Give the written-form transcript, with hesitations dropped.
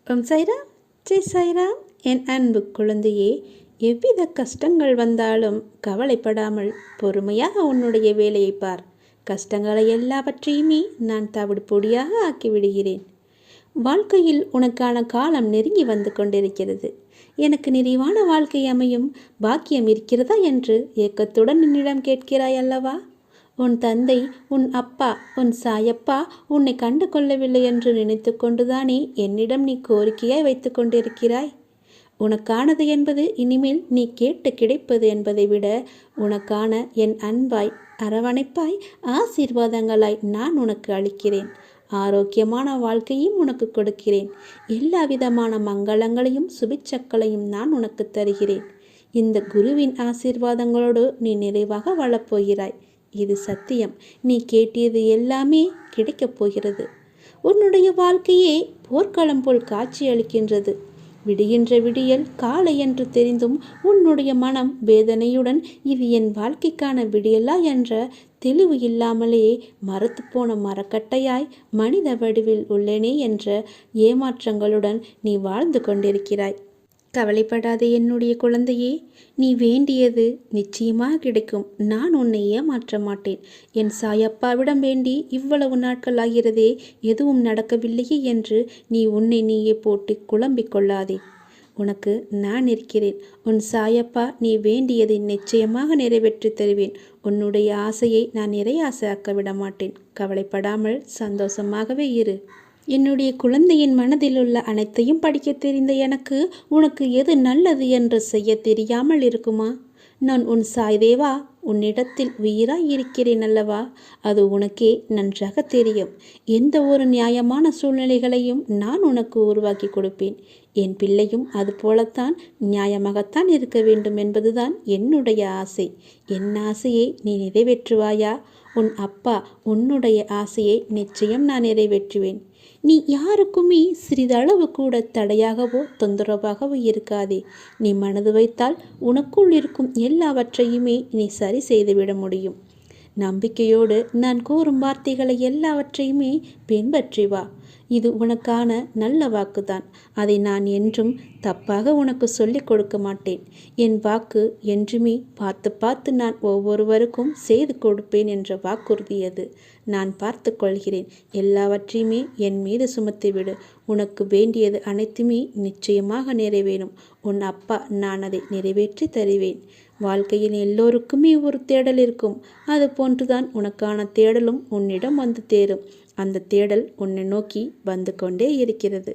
ஓம் சாய்ராம், ஜெய் சாய்ராம். என் அன்பு குழந்தையே, எவ்வித கஷ்டங்கள் வந்தாலும் கவலைப்படாமல் பொறுமையாக உன்னுடைய வேலையை பார். கஷ்டங்களை எல்லாவற்றையுமே நான் தவிடு பொடியாக ஆக்கிவிடுகிறேன். வாழ்க்கையில் உனக்கான காலம் நெருங்கி வந்து கொண்டிருக்கிறது. எனக்கு நிறைவான வாழ்க்கை அமையும் பாக்கியம் இருக்கிறதா என்று ஏக்கத்துடன் என்னிடம் கேட்கிறாய் அல்லவா? உன் தந்தை, உன் அப்பா, உன் சாயப்பா உன்னை கண்டு கொள்ளவில்லை என்று நினைத்து கொண்டுதானே என்னிடம் நீ கோரிக்கையாய் வைத்து கொண்டிருக்கிறாய்? உனக்கானது என்பது இனிமேல் நீ கேட்டு கிடைப்பது என்பதை விட உனக்கான என் அன்பாய், அரவணைப்பாய், ஆசீர்வாதங்களாய் நான் உனக்கு அளிக்கிறேன். ஆரோக்கியமான வாழ்க்கையும் உனக்கு கொடுக்கிறேன். எல்லா விதமான மங்களங்களையும் சுபிச்சக்களையும் நான் உனக்கு தருகிறேன். இந்த குருவின் ஆசீர்வாதங்களோடு நீ நிறைவாக வாழப்போகிறாய். இது சத்தியம். நீ கேட்டியது எல்லாமே கிடைக்கப் போகிறது. உன்னுடைய வாழ்க்கையே போர்க்களம் போல் காட்சி அளிக்கின்றது. விடுகின்ற விடியல் காலை என்று தெரிந்தும் உன்னுடைய மனம் வேதனையுடன் இது என் வாழ்க்கைக்கான விடியலா என்ற தெளிவு இல்லாமலே மரத்து போன மரக்கட்டையாய் மனித வடிவில் உள்ளேனே என்ற ஏமாற்றங்களுடன் நீ வாழ்ந்து கொண்டிருக்கிறாய். கவலைப்படாதே என்னுடைய குழந்தையே, நீ வேண்டியது நிச்சயமாக கிடைக்கும். நான் உன்னை ஏமாற்ற மாட்டேன். என் சாயப்பாவிடம் வேண்டி இவ்வளவு நாட்கள் ஆகிறதே, எதுவும் நடக்கவில்லையே என்று நீ உன்னை நீயே போட்டு குழம்பிக் கொள்ளாதே. உனக்கு நான் இருக்கிறேன். உன் சாயப்பா நீ வேண்டியதை நிச்சயமாக நிறைவேற்றி தருவேன். உன்னுடைய ஆசையை நான் நிறையாசையாக்க விட மாட்டேன். கவலைப்படாமல் சந்தோஷமாகவே இரு. என்னுடைய குழந்தையின் மனதில் உள்ள அனைத்தையும் படிக்க தெரிந்த எனக்கு உனக்கு எது நல்லது என்று செய்ய தெரியாமல் இருக்குமா? நான் உன் சாய்தேவா உன்னிடத்தில் உயிராய் இருக்கிறேன் அல்லவா? அது உனக்கே நன்றாக தெரியும். எந்த ஒரு நியாயமான சூழ்நிலைகளையும் நான் உனக்கு உருவாக்கி கொடுப்பேன். என் பிள்ளையும் அது போலத்தான் நியாயமாகத்தான் இருக்க வேண்டும் என்பதுதான் என்னுடைய ஆசை. என் ஆசையை நீ நிறைவேற்றுவாயா? உன் அப்பா உன்னுடைய ஆசையை நிச்சயம் நான் நிறைவேற்றுவேன். நீ யாருக்குமே சிறிதளவு கூட தடையாகவோ தொந்தரவாகவோ இருக்காதே. நீ மனது வைத்தால் உனக்குள் இருக்கும் எல்லாவற்றையுமே நீ சரி செய்துவிட முடியும். நம்பிக்கையோடு நான் கூறும் வார்த்தைகளை எல்லாவற்றையுமே பின்பற்றி வா. இது உனக்கான நல்ல வாக்குதான். அதை நான் என்றும் தப்பாக உனக்கு சொல்லிக் கொடுக்க மாட்டேன். என் வாக்கு என்றுமே பார்த்து பார்த்து நான் ஒவ்வொருவருக்கும் செய்து கொடுப்பேன் என்ற வாக்குறுதி அது. நான் பார்த்து கொள்கிறேன். எல்லாவற்றையுமே என் மீது சுமத்திவிடு. உனக்கு வேண்டியது அனைத்துமே நிச்சயமாக நிறைவேறும். உன் அப்பா நான் அதை நிறைவேற்றி தருவேன். வாழ்க்கையில் எல்லோருக்குமே ஒரு தேடல் இருக்கும். அது போன்றுதான் உனக்கான தேடலும் உன்னிடம் வந்து தேரும். அந்த தேடல் உன்னை நோக்கி வந்து கொண்டே இருக்கிறது.